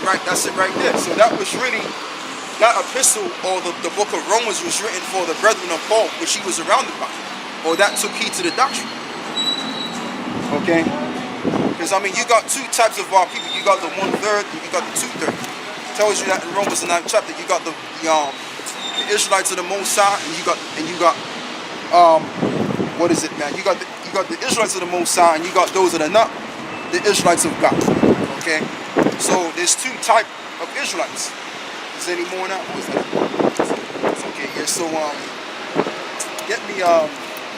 right. That's it right there. So that was really, that epistle or the book of Romans was written for the brethren of Paul, which he was surrounded by, or that took heed to the doctrine. Okay? Because I mean, you got two types of our people. You got the 1/3 and you got the 2/3. Tells you that in Romans 9th chapter. You got the Israelites of the Most High, and you got what is it, man? You got the Israelites of the Most High, and you got those that are not the Israelites of God. Okay, so there's two type of Israelites. Is there any more now? What is that? Okay, yeah. So get me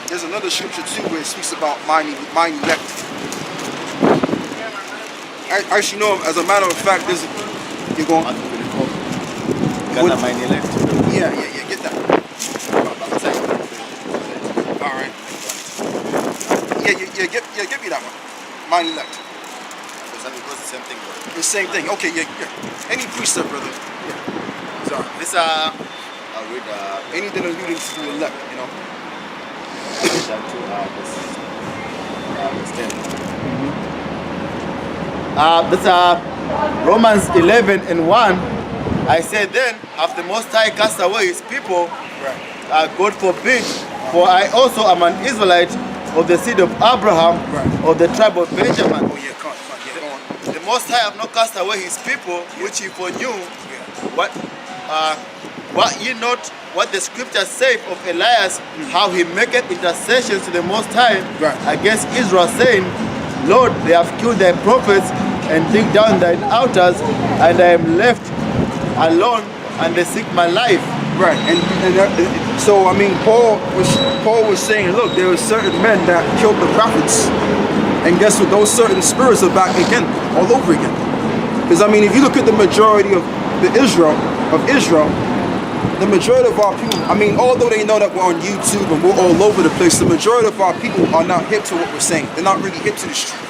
there's another scripture too where it speaks about mine elect. Actually, no. As a matter of fact, there's you're going. Got mine elect. Yeah. Get that. All right. Yeah. Give me that one. Mine elect. Because the same thing. Bro. The same thing. Okay. Yeah. Any precept, brother. Yeah. Sorry. This I'll read. Anything alluding to the elect, you know. This Romans 11:1. I said then, after the Most High cast away his people, Right. God forbid, for I also am an Israelite of the seed of Abraham, Right. of the tribe of Benjamin. Oh yeah, come on. Yeah, go on. The Most High have not cast away his people, which he foreknew. Yeah. What ye not what the scriptures say of Elias, how he maketh intercessions to the Most High Right. against Israel, saying, Lord, they have killed thy prophets and dig down thine altars, and I am left alone, and they seek my life. Right, and so I mean, Paul was saying, look, there were certain men that killed the prophets, and guess what? Those certain spirits are back again, all over again. Because I mean, if you look at the majority of Israel, the majority of our people, I mean, although they know that we're on YouTube and we're all over the place, the majority of our people are not hip to what we're saying. They're not really hip to this truth.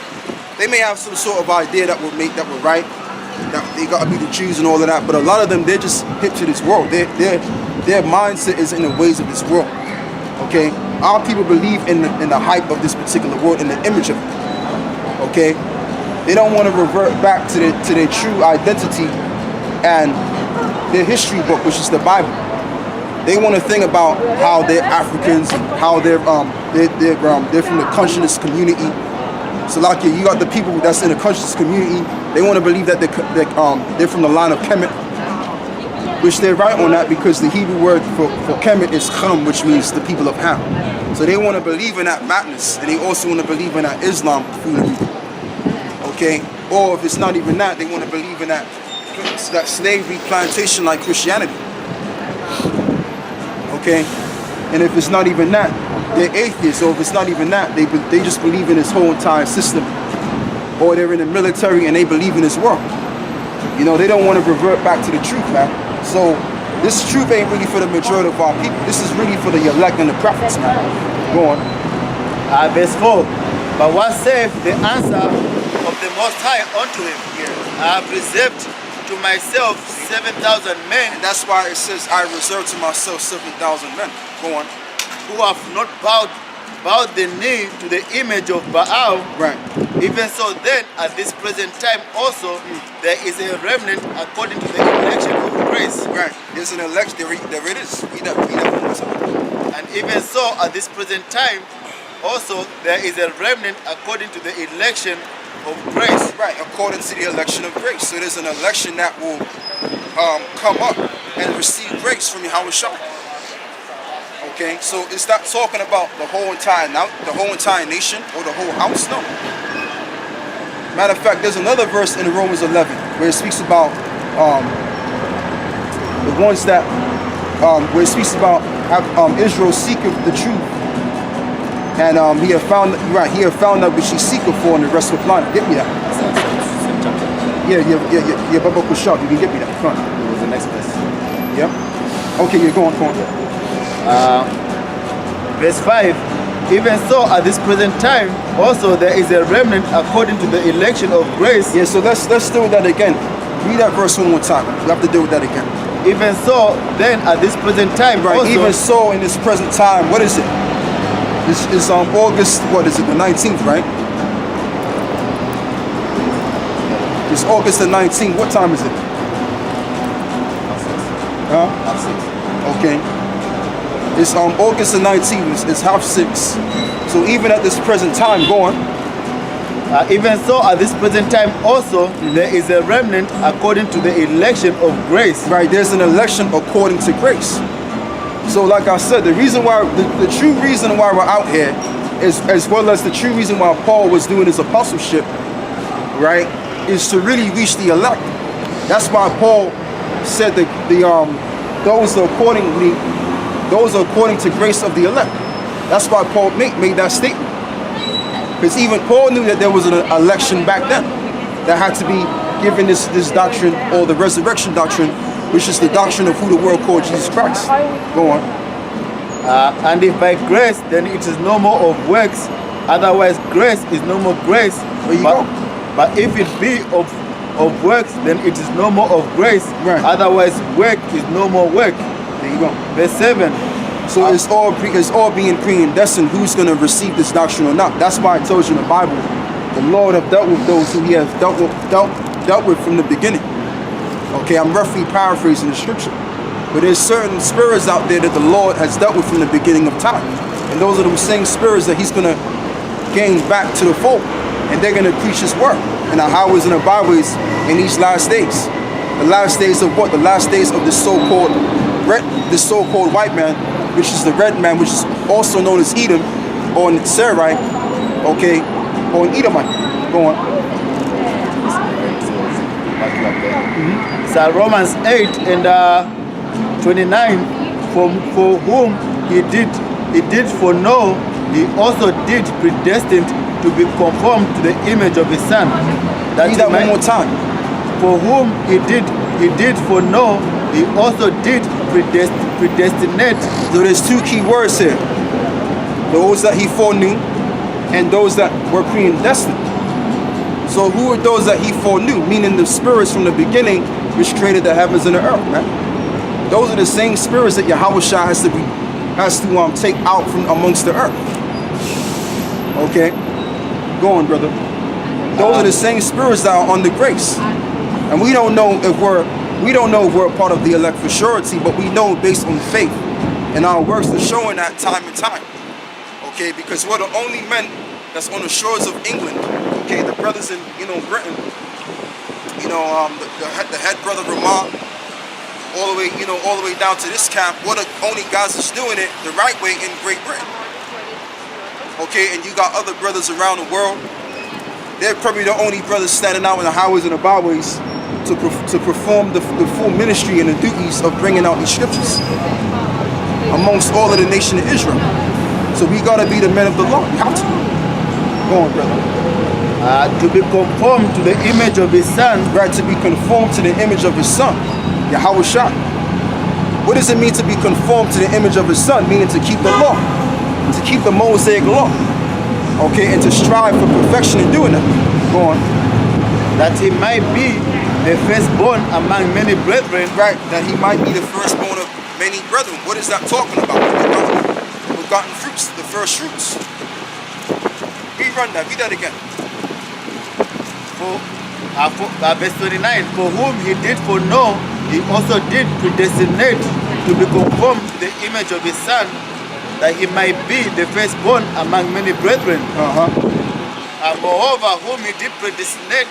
They may have some sort of idea that we're right, that they gotta be the Jews and all of that, but a lot of them, they're just hip to this world. Their mindset is in the ways of this world. Okay, our people believe in the hype of this particular world, in the image of it. Okay, they don't want to revert back to their true identity and their history book, which is the Bible. They want to think about how they're Africans, how they're from the conscious community. So like you got the people that's in the conscious community, they want to believe that they're from the line of Kemet, which they're right on that, because the Hebrew word for Kemet is Kham, which means the people of Ham. So they want to believe in that madness, and they also want to believe in that Islam foolery. Okay, or if it's not even that, they want to believe in that slavery plantation like Christianity. Okay, and if it's not even that, they're atheists. Or if it's not even that, they just believe in this whole entire system. Or they're in the military and they believe in this world. You know, they don't want to revert back to the truth, man. So this truth ain't really for the majority of our people. This is really for the elect and the prophets, man. Go on. Verse 4. But what saith the answer of the Most High unto him? I have reserved to myself 7,000 men. And that's why it says, I reserve to myself 7,000 men. Go on. Who have not bowed the knee to the image of Baal. Right. Even so then, at this present time also, there is a remnant according to the election of grace. Right. There's an election. There it is. Read that. And even so, at this present time also, there is a remnant according to the election of grace. Right. According to the election of grace. So there's an election that will come up and receive grace from Yahawashi. Okay, so it's not talking about the whole entire nation or the whole house. No. Matter of fact, there's another verse in Romans 11 where it speaks about the ones that where it speaks about Israel seeketh the truth, and he have found that which he seeketh for in the rest of the planet. Get me that. Yeah. Baba Kushab, you can get me that. Come on. It was the next verse. Yep. Okay, you're going. Verse 5. Even so, at this present time, also there is a remnant according to the election of grace. Yeah, so let's deal with that again. Read that verse one more time. We have to deal with that again. Even so, then at this present time, right? Also, even so, in this present time, what is it? This is August. What is it? The 19th, right? It's August the 19th. What time is it? Huh? Half 6. Okay. It's August the 19th. It's 5:30. So even at this present time, go on. Even so, at this present time also, there is a remnant according to the election of grace. Right, there's an election according to grace. So like I said, the reason why, the true reason why we're out here is, as well as the true reason why Paul was doing his apostleship, right, is to really reach the elect. That's why Paul said that those are according to grace of the elect. That's why Paul made that statement. Because even Paul knew that there was an election back then that had to be given this doctrine, or the resurrection doctrine, which is the doctrine of who the world called Jesus Christ. Go on. And if by grace, then it is no more of works. Otherwise, grace is no more grace. There you go. But if it be of works, then it is no more of grace. Right. Otherwise, work is no more work. There you go. Verse 7. So it's all being predestined who's going to receive this doctrine or not. That's why it tells you in the Bible, the Lord have dealt with those who He has dealt with from the beginning. Okay, I'm roughly paraphrasing the scripture, but there's certain spirits out there that the Lord has dealt with from the beginning of time, and those are the same spirits that He's going to gain back to the fold, and they're going to preach His word and the highways and the byways in these last days. The last days of what? The last days of this so-called white man, which is the red man, which is also known as Edom, or Sarai, okay, or an Edomite. Go on. So Romans 8 and 29, for whom he did foreknow, he also did predestined to be conformed to the image of his son. Read that one more time. For whom he did foreknow, he also did predestinate. So there's two key words here. Those that He foreknew and those that were predestined. So who are those that He foreknew? Meaning the spirits from the beginning which created the heavens and the earth, man. Those are the same spirits that Yahawashi has to take out from amongst the earth. Okay? Go on, brother. Those are the same spirits that are under grace. And we don't know if we're a part of the elect for surety, but we know based on faith and our works are showing that time and time. Okay, because we're the only men that's on the shores of England. Okay, the brothers in Britain, the head brother Ramah, all the way down to this camp. We're the only guys that's doing it the right way in Great Britain. Okay, and you got other brothers around the world. They're probably the only brothers standing out in the highways and the byways to perform the full ministry and the duties of bringing out these scriptures amongst all of the nation of Israel. So we gotta be the men of the Lord. We have to. Go on, brother. To be conformed to the image of his son. Right, to be conformed to the image of his son, Yahawashi. What does it mean to be conformed to the image of his son? Meaning to keep the law, to keep the Mosaic law. Okay, and to strive for perfection in doing that. Go on. That he might be the firstborn among many brethren. Right, that he might be the firstborn of many brethren. What is that talking about? Begotten fruits, the first fruits. Rerun that, read that again. Verse 29, for whom he did foreknow, he also did predestinate to be conformed to the image of his son, that he might be the firstborn among many brethren. And moreover, whom he did predestinate,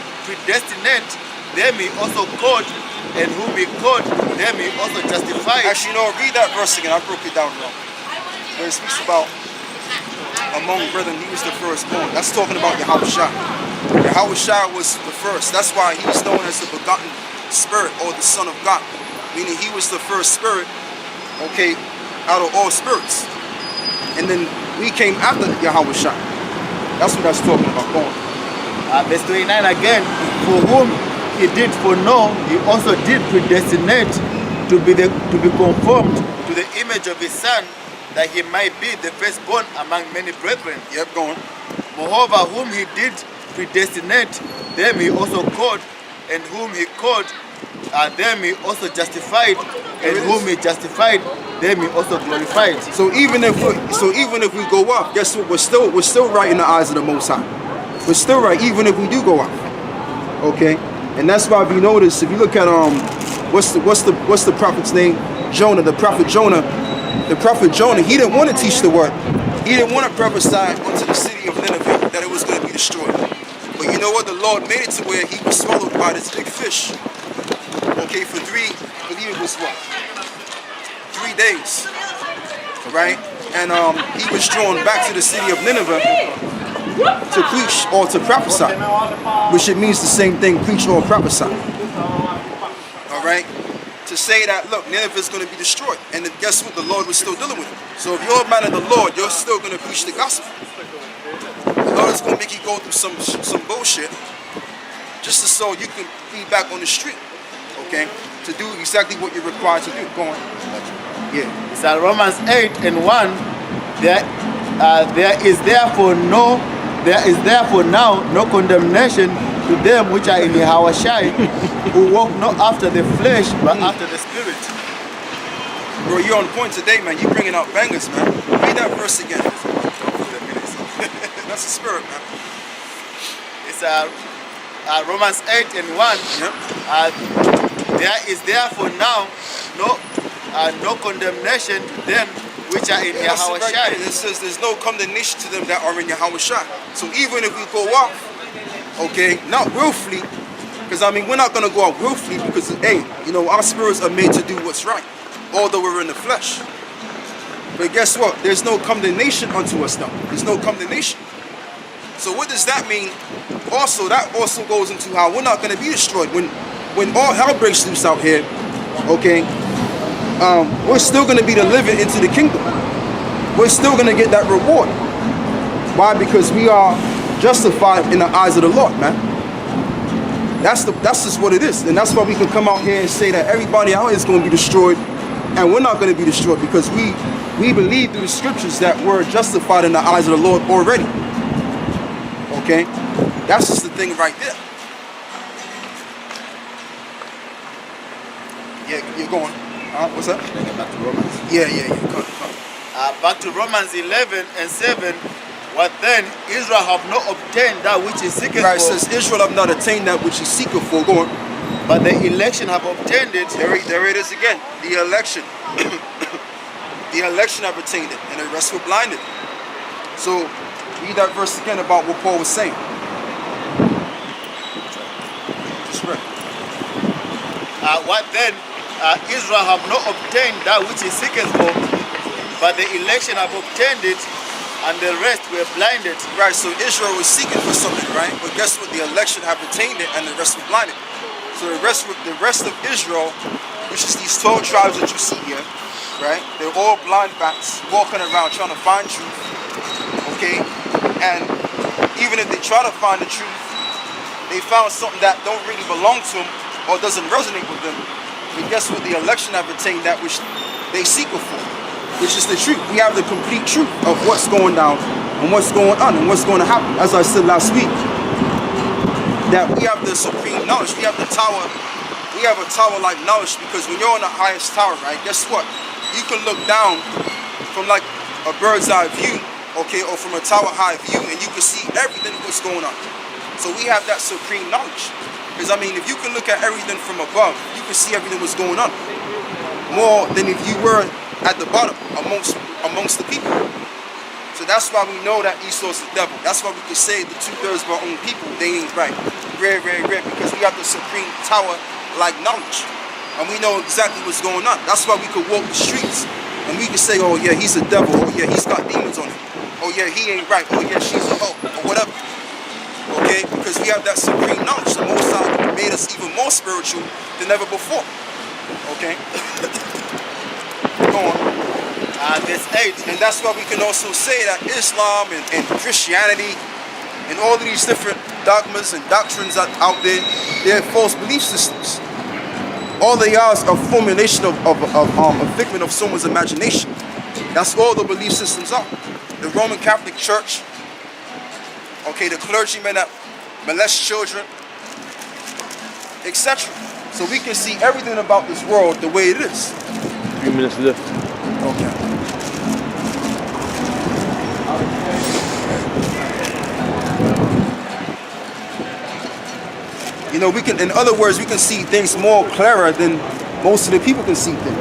them he also called, and whom he called, them he also justified. Actually, read that verse again. I broke it down wrong. Where it speaks about among brethren, he was the firstborn. That's talking about Yahawashi. Yahawashi was the first. That's why he's known as the begotten spirit, or the Son of God. Meaning he was the first spirit, okay, out of all spirits. And then we came after Yahawashi. That's what that's talking about. Go on. Verse 29 again, for whom he did foreknow, he also did predestinate to be conformed to the image of his son, that he might be the firstborn among many brethren. Yep, go on. Moreover, whom he did predestinate, them he also called, and whom he called, them he also justified, and whom he justified, them he also glorified. So even if we go up, guess what? We're still right in the eyes of the Most High. We're still right, even if we do go up. Okay. And that's why if you notice, if you look at what's the prophet's name? Jonah, the prophet Jonah. The prophet Jonah, he didn't want to teach the word. He didn't want to prophesy unto the city of Nineveh that it was going to be destroyed. But you know what? The Lord made it to where he was swallowed by this big fish. Okay, for I believe it was what? 3 days. Right? And he was drawn back to the city of Nineveh to preach or to prophesy, which it means the same thing, preach or prophesy. All right? To say that, look, Nineveh is going to be destroyed. And then guess what? The Lord was still dealing with it. So if you're a man of the Lord, you're still going to preach the gospel. The Lord is going to make you go through some bullshit just so you can be back on the street. Okay? To do exactly what you're required to do. Go on. Yeah. It's Romans 8 and 1. There is therefore now no condemnation to them which are in Yahawashi, who walk not after the flesh, but after the spirit. Bro, you're on point today, man. You're bringing out bangers, man. Read that verse again. That's the spirit, man. It's Romans 8 and 1. Yep. There is therefore now no condemnation to them which are in Yahawashi. Right. It says there's no condemnation to them that are in Yahawashi. So even if we go off, okay, not willfully, because I mean we're not gonna go out willfully because hey, you know our spirits are made to do what's right, although we're in the flesh. But guess what? There's no condemnation unto us now. There's no condemnation. So what does that mean? Also, that also goes into how we're not gonna be destroyed when all hell breaks loose out here. Okay, we're still gonna be delivered into the kingdom. We're still gonna get that reward. Why? Because we are justified in the eyes of the Lord, man. That's just what it is. And that's why we can come out here and say that everybody out here is going to be destroyed and we're not going to be destroyed because we believe through the scriptures that we're justified in the eyes of the Lord already. Okay? That's just the thing right there. Yeah, you're going. What's that? Back to Romans. Yeah. Come. Back to Romans 11 and 7. What then? Israel have not obtained that which is seeketh Right, it for. says Israel have not attained that which he seeketh for. Go on. But the election have obtained it. There it is again. The election. The election have attained it, and the rest were blinded. So read that verse again about what Paul was saying. Just read. What then? Israel have not obtained that which is seeketh for, but the election have obtained it, and the rest were blinded. Right, so Israel was seeking for something, right? But guess what? The election have attained it, and the rest were blinded. So the rest of Israel, which is these 12 tribes that you see here, right? They're all blind bats walking around trying to find truth. Okay? And even if they try to find the truth, they found something that don't really belong to them or doesn't resonate with them. But guess what? The election have attained that which they seek for, which is the truth. We have the complete truth of what's going down and what's going on and what's going to happen. As I said last week, that we have the supreme knowledge. We have the tower. We have a tower-like knowledge because when you're on the highest tower, right, guess what? You can look down from like a bird's eye view, okay, or from a tower-high view, and you can see everything that's going on. So we have that supreme knowledge. Because I mean, if you can look at everything from above, you can see everything that's going on. More than if you were at the bottom amongst the people. So that's why we know that Esau's the devil. That's why we can say the 2/3 of our own people, they ain't right. Rare, because we have the supreme tower-like knowledge. And we know exactly what's going on. That's why we could walk the streets and we can say, oh yeah, he's a devil. Oh yeah, he's got demons on him. Oh yeah, he ain't right. Oh yeah, she's a hoe, or whatever. Okay, because we have that supreme knowledge. The Most High made us even more spiritual than ever before. Okay? Go on. Verse 8. And that's why we can also say that Islam and Christianity and all of these different dogmas and doctrines out there, they're false belief systems. All they are is a formulation of a figment of someone's imagination. That's all the belief systems are. The Roman Catholic Church, okay, the clergymen that molest children, etc. So we can see everything about this world the way it is. 3 minutes left. Okay. You know, we can, in other words, we can see things more clearer than most of the people can see things.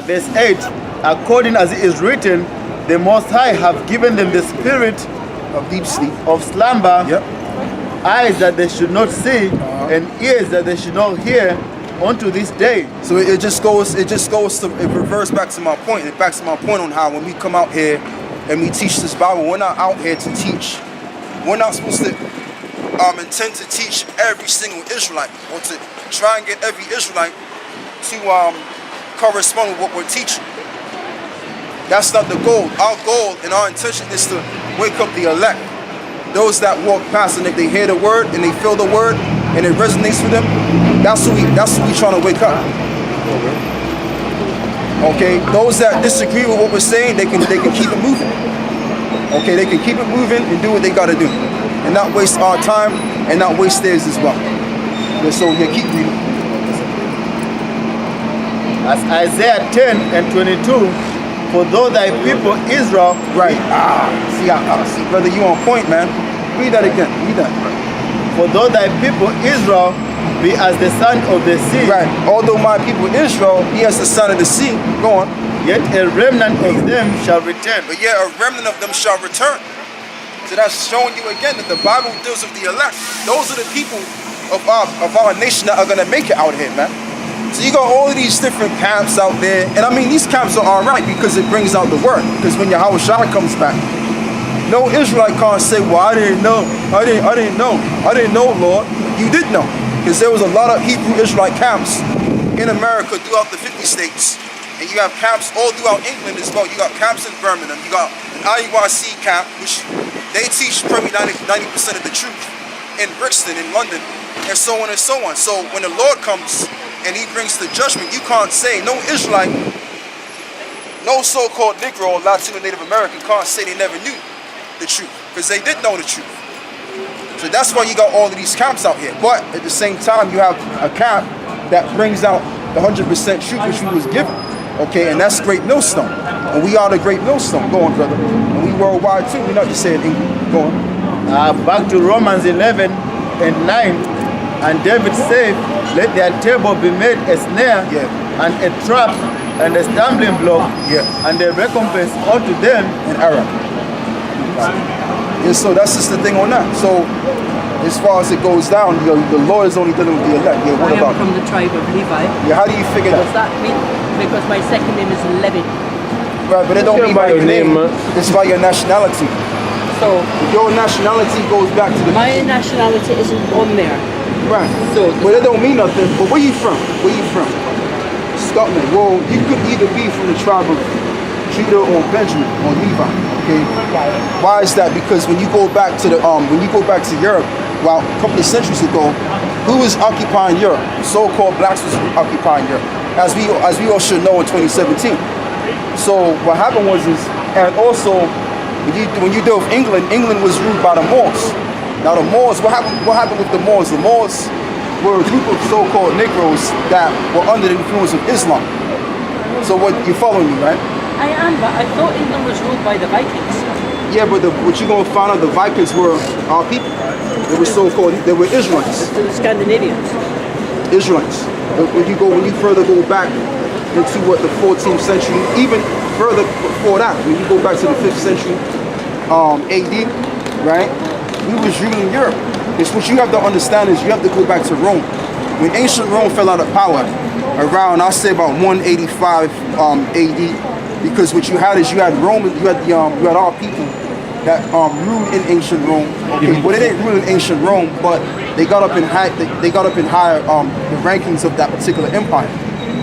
Verse 8, according as it is written, the Most High have given them the spirit Of deep sleep. of slumber, Yep. eyes that they should not see, and ears that they should not hear, unto this day. So it just goes to, it reverts back to my point. It backs to my point on how when we come out here and we teach this Bible, we're not out here to teach. We're not supposed to intend to teach every single Israelite or to try and get every Israelite to correspond with what we're teaching. That's not the goal. Our goal and our intention is to wake up the elect. Those that walk past and if they hear the word and they feel the word and it resonates with them, that's who we trying to wake up. Okay, those that disagree with what we're saying, they can keep it moving. Okay, they can keep it moving and do what they gotta do. And not waste our time and not waste theirs as well. And so yeah, keep reading. As Isaiah 10 and 22, for though thy people Israel, Right. See, brother, you on point, man. Read that again. Read that. for though thy people Israel be as the sand of the sea, Right. Although my people Israel, he has the son of the sea. Go on. yet a remnant of them shall return. But yet a remnant of them shall return. So that's showing you again that the Bible deals with the elect. Those are the people of our nation that are gonna make it out here, man. So you got all of these different camps out there, and I mean these camps are alright because it brings out the word. Because when Yahawashi comes back, no Israelite can't say, well, I didn't know, Lord. You did know. Because there was a lot of Hebrew Israelite camps in America throughout the 50 states. And you have camps all throughout England as well. You got camps in Birmingham. You got an Yahawashi camp, which they teach probably 90% of the truth in Brixton, in London, and so on and so on. So when the Lord comes and he brings the judgment, you can't say, no Israelite, no so-called Negro or Latino Native American can't say they never knew the truth, because they did know the truth. So that's why you got all of these camps out here. But at the same time, you have a camp that brings out the 100% truth which we was given. Okay, and that's Great Millstone. And we are the Great Millstone. Go on, brother. And we worldwide too. We're not just saying England. Go on. Back to Romans 11 and 9. And David said, let their table be made a snare, and a trap, and a stumbling block, and a recompense unto them In error. Yeah, so that's just the thing on that. So as far as it goes down, the Lord is only dealing with the elect. Yeah, what I am about from the tribe of Levi. Yeah, how do you figure Does that? that mean, because my second name is Levi. Right, but it don't mean by your name. It's by your nationality. So If your nationality goes back to the my nationality isn't on there. right. So Well, it don't mean nothing. But where you from? Where you from? Scotland. Well, you could either be from the tribe of Judah or Benjamin or Levi. Okay. Why is that? Because when you go back to Europe, well, a couple of centuries ago, who was occupying Europe? So-called blacks was occupying Europe, as we all should know in 2017. So what happened was and also when you deal with England, England was ruled by the Moors. Now the Moors, what happened with the Moors? The Moors were a group of so-called Negroes that were under the influence of Islam. So what you following me, right? I am, but I thought England was ruled by the Vikings. Yeah, but what you're gonna find out, the Vikings were our people. They were so-called, they were Israelites. The Scandinavians. Israelites. But when you further go back into the 14th century, even further before that, when you go back to the 5th century AD, right? We was ruling Europe. It's what you have to understand is you have to go back to Rome. When ancient Rome fell out of power, around I say about 185 AD, because what you had is you had our people that ruled in ancient Rome. Okay, well they didn't rule in ancient Rome, but they got up in higher the rankings of that particular empire,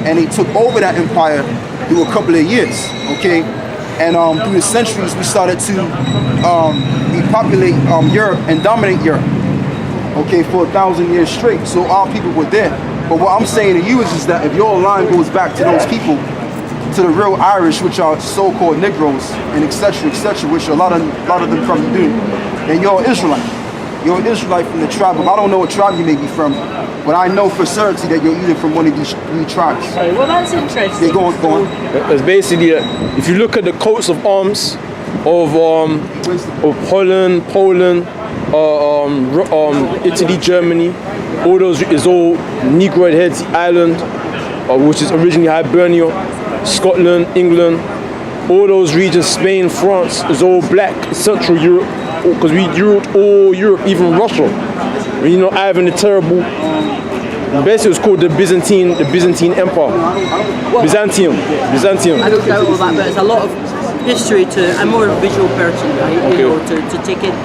and they took over that empire through a couple of years. Okay, and through the centuries we started to repopulate Europe and dominate Europe. Okay, for 1,000 years straight. So our people were there. But what I'm saying to you is that if your line goes back to those people, to the real Irish, which are so-called Negroes, and etc., which a lot of them probably do, then you're Israelite. you're an Israelite from the tribe of, I don't know what tribe you may be from, but I know for certainty that you're either from one of these three tribes. Right, well, that's interesting. They go on. It's basically, if you look at the coats of arms of Holland, Poland, Italy, Germany, all those is all Negroid heads island, which is originally Hibernia, Scotland, England, all those regions, Spain, France, is all black. Central Europe, because we ruled all Europe, even Russia. You know, Ivan the Terrible. Basically, it was called the Byzantine Empire. Byzantium. I don't doubt all that, but it's a lot of history to. I'm more a visual person, right? Okay. You know, to take it.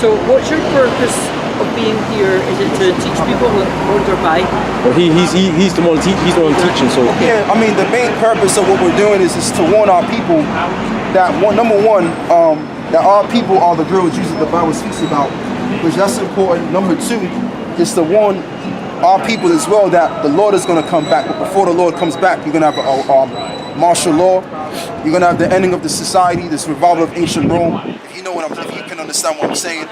So, what's your purpose of being here? Is it to teach people what roads are by? Well, he's the one teaching. So Yeah, I mean, the main purpose of what we're doing is to warn our people that number one, that our people are the real Jews that the Bible speaks about, which that's important. Number two is to warn our people as well that the Lord is going to come back, but before the Lord comes back, you're going to have a martial law. You're going to have the ending of the society, this revival of ancient Rome. If you know what if you can understand what I'm saying.